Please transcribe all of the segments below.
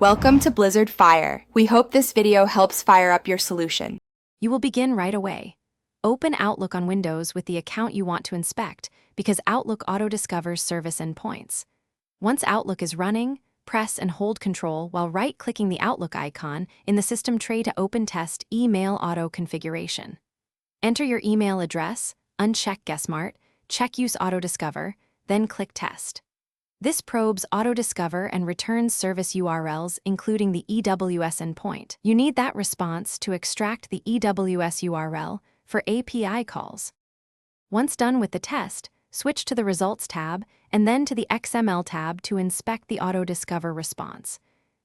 Welcome to Blizzard Fire. We hope this video helps fire up your solution. You will begin right away. Open Outlook on Windows with the account you want to inspect because Outlook auto-discovers service endpoints. Once Outlook is running, press and hold Control while right-clicking the Outlook icon in the system tray to open Test Email Auto Configuration. Enter your email address, uncheck GuessSmart, check Use Auto-Discover, then click Test. This probes auto-discover and returns service URLs, including the EWS endpoint. You need that response to extract the EWS URL for API calls. Once done with the test, switch to the Results tab and then to the XML tab to inspect the auto-discover response.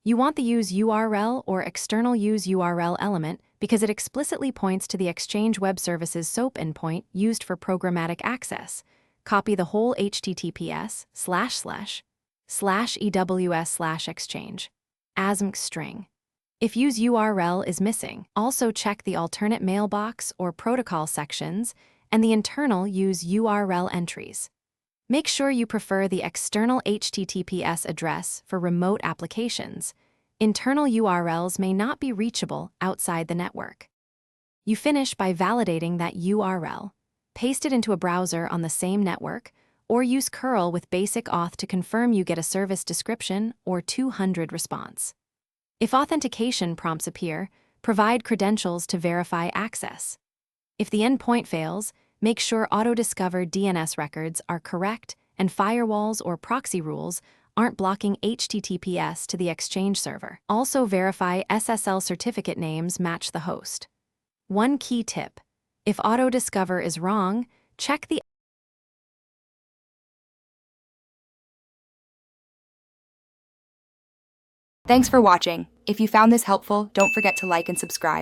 You want the Use URL or External Use URL element because it explicitly points to the Exchange Web Services SOAP endpoint used for programmatic access. Copy the whole https:///ews/exchange ASMC string. If use URL is missing, also check the alternate mailbox or protocol sections and the internal use URL entries. Make sure you prefer the external HTTPS address for remote applications. Internal URLs may not be reachable outside the network. You finish by validating that URL. Paste it into a browser on the same network, or use curl with basic auth to confirm you get a service description or 200 response. If authentication prompts appear, provide credentials to verify access. If the endpoint fails, make sure auto-discover DNS records are correct and firewalls or proxy rules aren't blocking HTTPS to the Exchange server. Also verify SSL certificate names match the host. One key tip: if auto-discover is wrong, check the Thanks for watching. If you found this helpful, don't forget to like and subscribe.